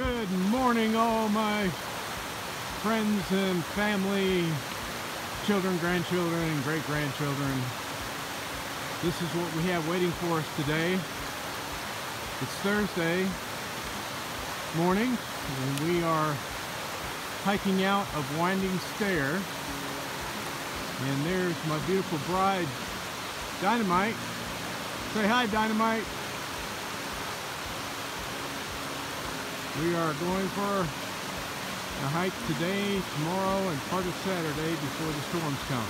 Good morning, all my friends and family, children, grandchildren, and great-grandchildren. This is what we have waiting for us today. It's Thursday morning, and we are hiking out of Winding Stair. And there's my beautiful bride, Dynamite. Say hi, Dynamite. We are going for a hike today, tomorrow, and part of Saturday before the storms come.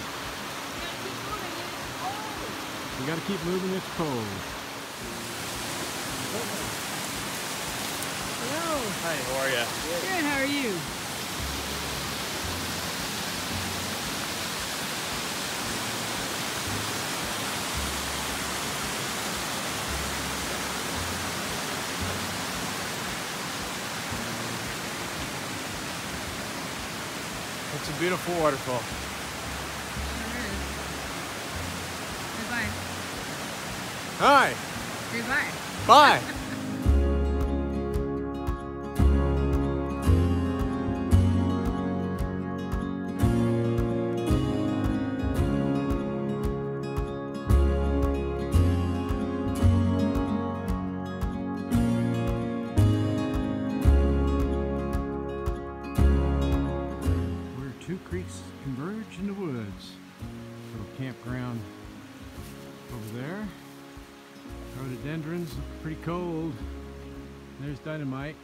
We got to keep moving, it's cold. Hello. Hi, how are you? Good, how are you? It's a beautiful waterfall. Goodbye. Hi. Goodbye. Bye. Two creeks converge in the woods. Little campground over there. Rhododendrons look pretty cold. There's Dynamite.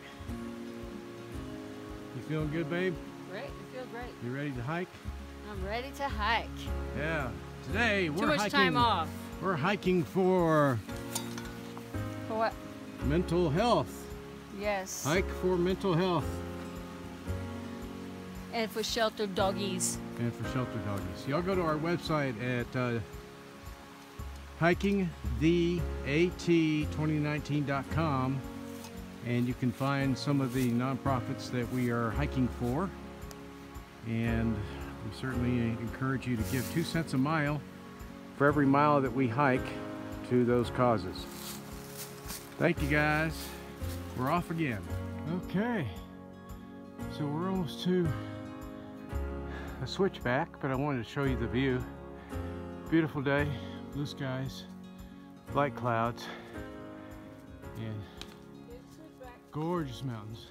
You feeling good, babe? Great, I feel great. You ready to hike? I'm ready to hike. Yeah. Today we're Too much hiking. time off. We're hiking for For what? mental health. Yes. Hike for mental health. And for sheltered doggies. And for shelter doggies. Y'all go to our website at hikingtheat2019.com, and you can find some of the nonprofits that we are hiking for. And we certainly encourage you to give 2 cents a mile for every mile that we hike to those causes. Thank you, guys. We're off again. Okay, so we're almost to a switchback, but I wanted to show you the view. Beautiful day, blue skies, light clouds, and gorgeous mountains.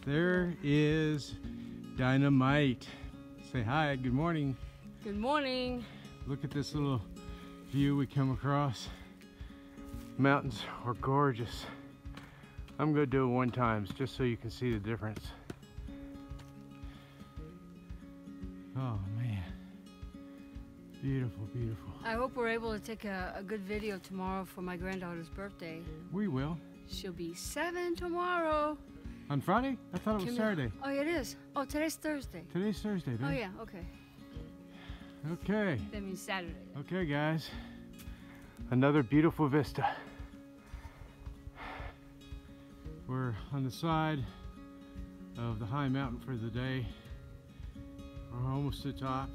There is Dynamite. Say hi, good morning. Good morning. Look at this little view we come across. Mountains are gorgeous. I'm going to do it one time just so you can see the difference. Oh man, beautiful, beautiful. I hope we're able to take a good video tomorrow for my granddaughter's birthday. We will. She'll be 7 tomorrow. On Friday? I thought it was Saturday. Oh, it is. Oh, today's Thursday. Today's Thursday, babe. Oh yeah, okay. Okay. That means Saturday. Okay, guys. Another beautiful vista. We're on the side of the high mountain for the day. We're almost to the top.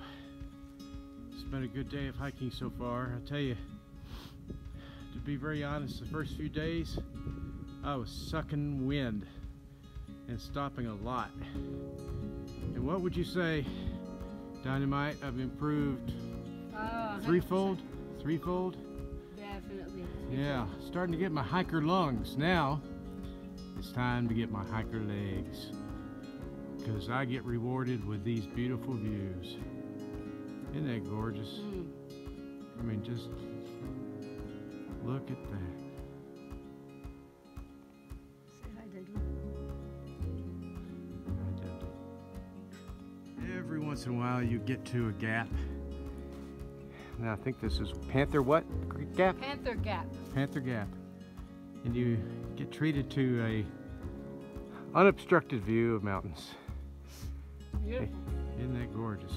It's been a good day of hiking so far. I tell you, to be very honest, the first few days I was sucking wind and stopping a lot. And what would you say, Dynamite? I've improved threefold? Definitely. Yeah, starting to get my hiker lungs. Now it's time to get my hiker legs, because I get rewarded with these beautiful views. Isn't that gorgeous? I mean, just look at that. Say hi, Dudley. Every once in a while you get to a gap. Now I think this is Panther what? Gap? Panther Gap. Panther Gap. And you get treated to a unobstructed view of mountains. Beautiful. Isn't that gorgeous?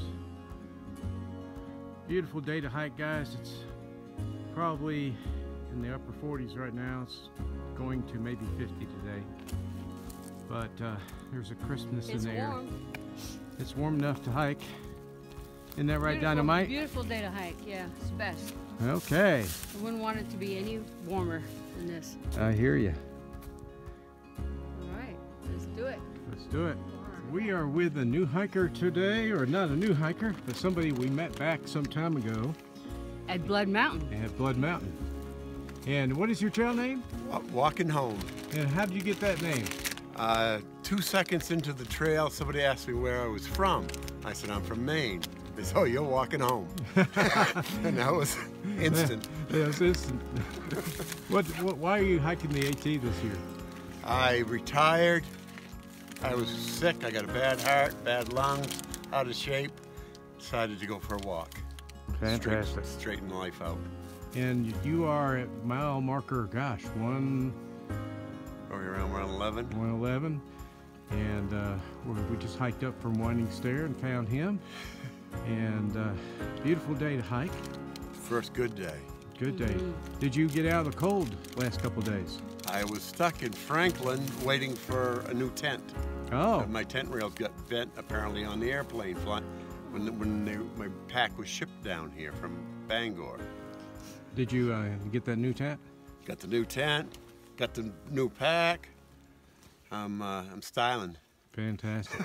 Beautiful day to hike, guys. It's probably in the upper 40s right now. It's going to maybe 50 today. But there's a crispness in the air. Warm. It's warm enough to hike. Isn't that right, Beautiful, Dynamite? beautiful day to hike. Yeah, it's the best. Okay. I wouldn't want it to be any warmer than this. I hear you. All right, let's do it. Let's do it. We are with a new hiker today, or not a new hiker, but somebody we met back some time ago. At Blood Mountain. At Blood Mountain. And what is your trail name? Walking home. And how did you get that name? 2 seconds into the trail, somebody asked me where I was from. I said, I'm from Maine. They said, oh, you're walking home. And that was instant. Yeah, it was instant. Why are you hiking the AT this year? I retired. I was sick. I got a bad heart, bad lungs, out of shape. Decided to go for a walk. Fantastic. Straighten life out. And you are at mile marker, gosh, Are we around 111? 111. And we just hiked up from Winding Stair and found him. And beautiful day to hike. First good day. Good day. Did you get out of the cold last couple of days? I was stuck in Franklin waiting for a new tent. Oh. My tent rails got bent apparently on the airplane flight when my pack was shipped down here from Bangor. Did you get that new tent? Got the new tent, got the new pack. I'm styling. Fantastic.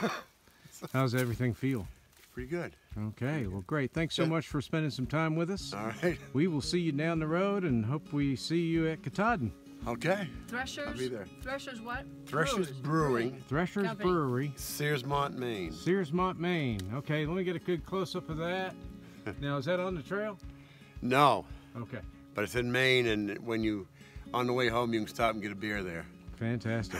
How's everything feel? Pretty good. Okay, well great. Thanks so much for spending some time with us. All right. We will see you down the road and hope we see you at Katahdin. Okay. Threshers? I'll be there. Threshers what? Threshers Brewing, Threshers Company. Brewery. Searsmont, Maine. Searsmont, Maine. Okay, let me get a good close-up of that. Now, is that on the trail? No, Okay, but it's in Maine, and on the way home, you can stop and get a beer there. fantastic.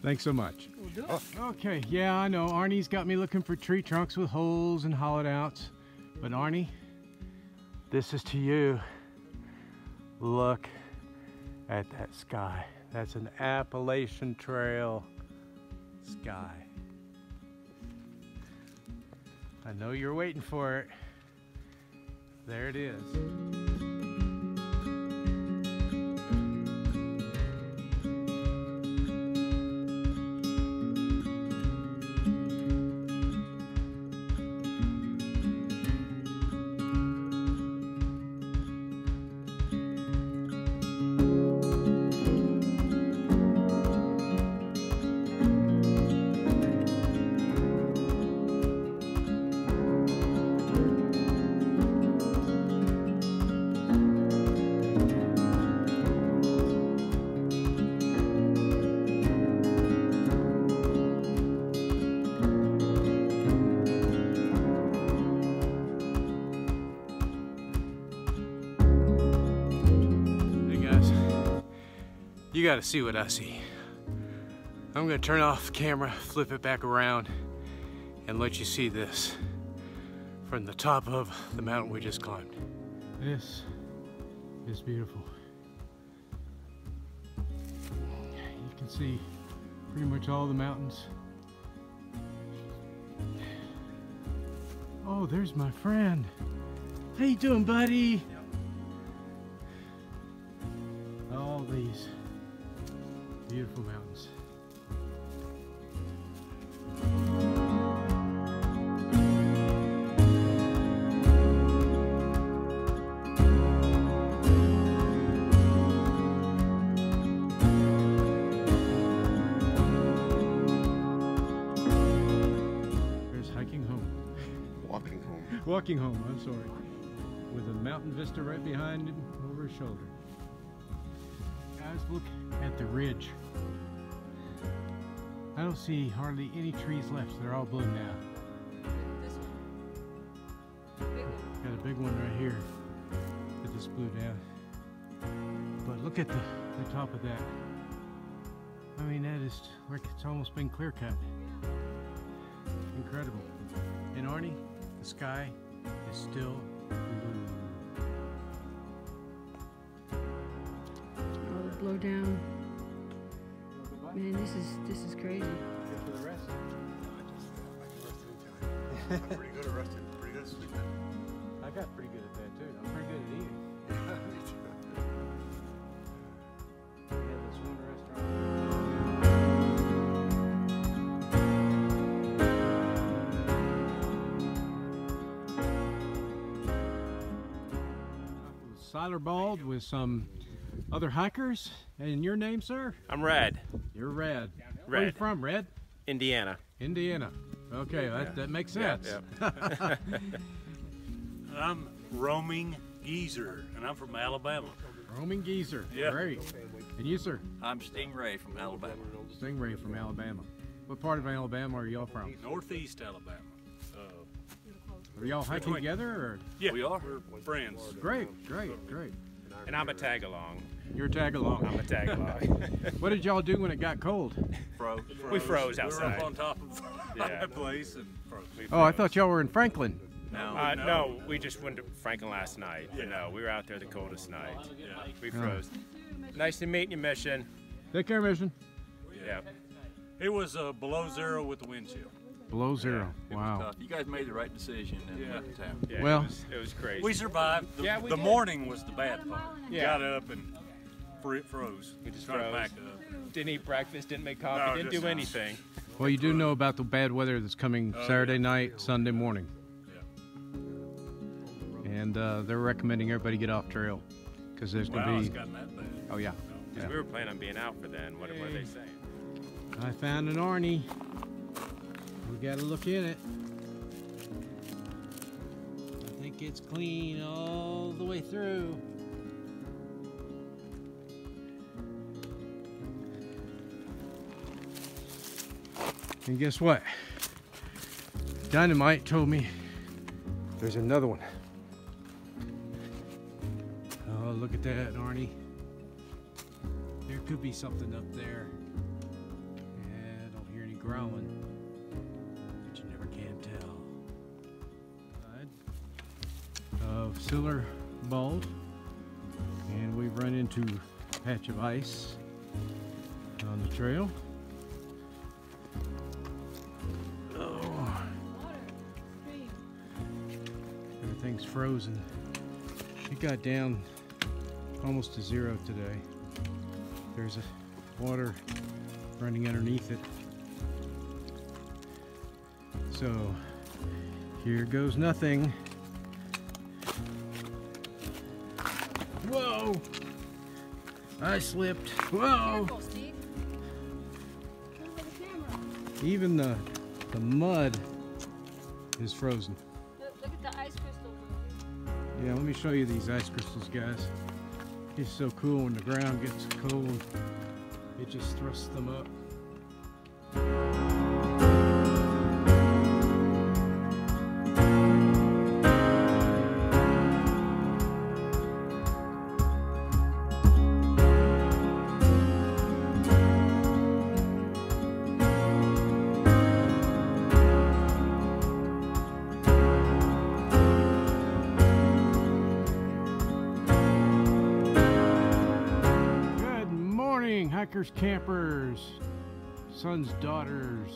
Thanks so much. We'll do it. Okay, yeah, I know. Arnie's got me looking for tree trunks with holes and hollowed outs. But Arnie, this is to you. Look at that sky. That's an Appalachian Trail sky. I know you're waiting for it. There it is. You gotta see what I see. I'm gonna turn off the camera, flip it back around, and let you see this from the top of the mountain we just climbed. This is beautiful. You can see pretty much all the mountains. Oh, there's my friend. How you doing, buddy? All these beautiful mountains. There's hiking home. Walking home. Walking home, I'm sorry. With a mountain vista right behind him over his shoulder. Guys, look at the ridge. I don't see hardly any trees left. They're all blue now. This one. Big one. Got a big one right here that just blew down. But look at the top of that. I mean, that is like it's almost been clear cut. Incredible. And Arnie, the sky is still blue. All the blow down. Man, this is crazy. Good for the rest. I'm pretty good at resting. Pretty good at sleeping. I got pretty good at that too. I'm pretty good at eating. We had this one restaurant. Siler Bald with some other hikers. And your name, sir? I'm Red. You're Red. Where are you from, Red? Indiana. Indiana. Okay, that makes sense. Yeah. I'm Roaming Geezer, and I'm from Alabama. Roaming Geezer. Yeah. Great. And you, sir? I'm Stingray from Alabama. Stingray from Alabama. What part of Alabama are y'all from? Northeast Alabama. Are y'all hiking together? Or? Yeah, We are. We're friends. Great. And I'm a tag along. You're tag along. I'm a tag along. What did y'all do when it got cold? We froze We were outside. up on top of Yeah. the place and froze. Oh, I thought y'all were in Franklin. No, we just went to Franklin last night. But no, we were out there the coldest night. Yeah. We froze. Nice to meet you, Mission. Take care, Mission. Yeah. It was below zero with the wind chill. Below zero. It was Wow. tough. You guys made the right decision and Yeah. left the town. Yeah, Well- it was crazy. We survived. Yeah, we the did. morning was the bad part. Yeah. Got up and froze. We just Tried to froze. back up. Didn't eat breakfast, didn't make coffee, No, didn't just do not. anything. Well, you do know about the bad weather that's coming Saturday night, Sunday morning. Yeah. And they're recommending everybody get off trail because there's Wow, going it's to be. gotten that bad. Oh, yeah. Because we were planning on being out for then. What are they saying? I found an Arnie. We got to look in it. I think it's clean all the way through. And guess what? Dynamite told me there's another one. Oh, look at that, Arnie. There could be something up there. Yeah, I don't hear any growling, but you never can tell. Side of Siler Bald, and we've run into a patch of ice on the trail. Oh, everything's frozen. It got down almost to zero today. There's water running underneath it. So here goes nothing. Whoa! I slipped. Whoa! Careful, Steve. Look at the camera. Even the mud is frozen. Look at the ice crystals. Yeah, let me show you these ice crystals, guys. It's so cool when the ground gets cold. It just thrusts them up. Hikers, campers, sons, daughters,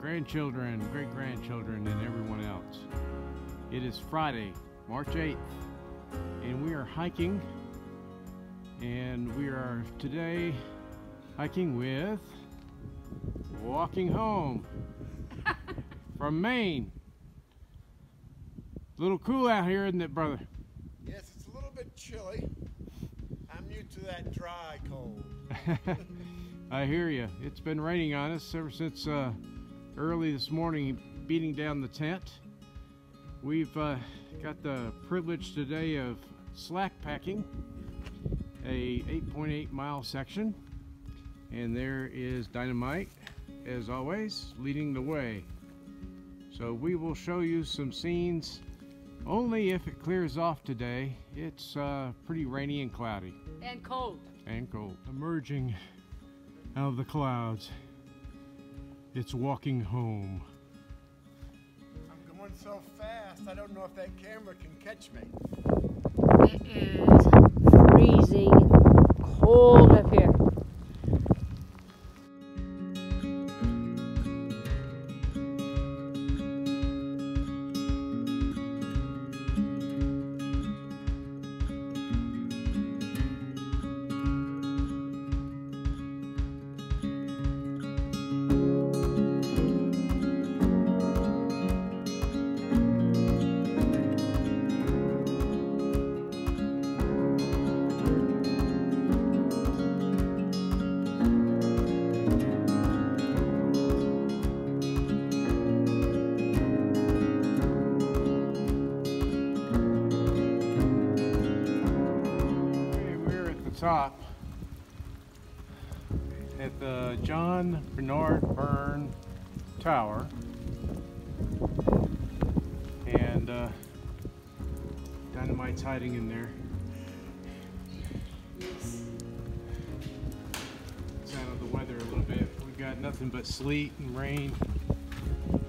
grandchildren, great-grandchildren, and everyone else. It is Friday, March 8th, and we are hiking, and we are today hiking with Walking Home from Maine. A little cool out here, isn't it, brother? Yes, it's a little bit chilly. I'm used to that dry cold. I hear you. It's been raining on us ever since early this morning, beating down the tent. We've got the privilege today of slack packing a 8.8 mile section, and there is Dynamite, as always, leading the way. So we will show you some scenes only if it clears off today. It's pretty rainy and cloudy. And cold. And cold. Emerging out of the clouds, it's Walking Home. I'm going so fast, I don't know if that camera can catch me. It is freezing cold up here. top at the John Bernard Byrne Tower, and Dynamite's hiding in there. It's out of the weather a little bit. We've got nothing but sleet and rain.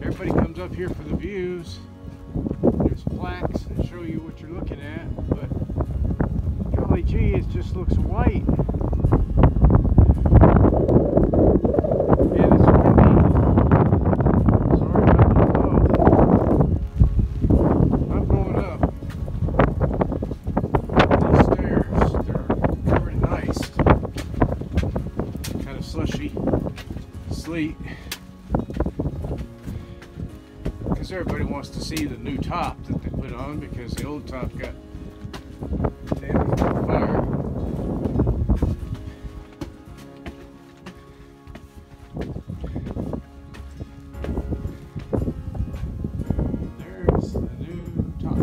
Everybody comes up here for the views. There's plaques that show you what you're looking at, but golly gee, it just looks white. And it's windy. Sorry about the blow. I'm going up these stairs. They're covered in ice. Kind of slushy sleet. Because everybody wants to see the new top that they put on, because the old top got damaged by fire. There's the new top.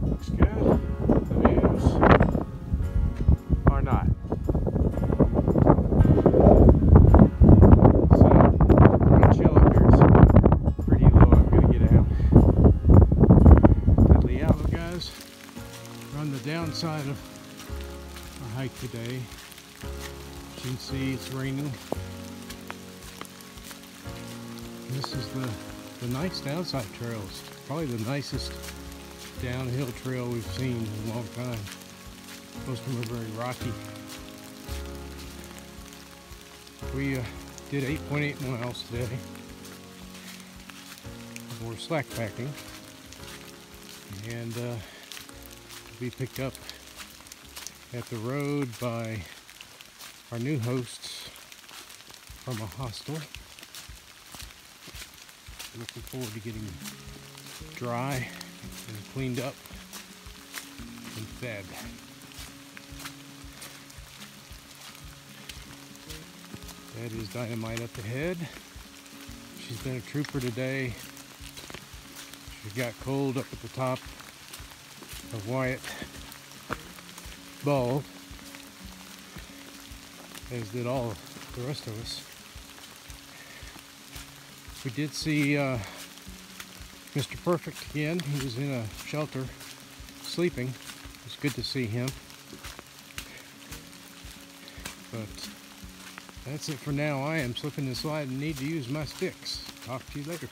Looks good. The views are not. So, I'm gonna chill up here. It's pretty low. I'm gonna get out. Dudley out, guys. We're on the downside of our hike today. As you can see, it's raining. This is the nice downside trails. Probably the nicest downhill trail we've seen in a long time. Most of them are very rocky. We did 8.8 miles today. We're slack packing, and we picked up at the road by our new hosts from a hostel. Looking forward to getting dry and cleaned up and fed. That is Dynamite up ahead. She's been a trooper today. She got cold up at the top of Wyatt Bald, as did all the rest of us. We did see Mr. Perfect again. He was in a shelter sleeping. It was good to see him. But that's it for now. I am slipping and sliding and need to use my sticks. Talk to you later.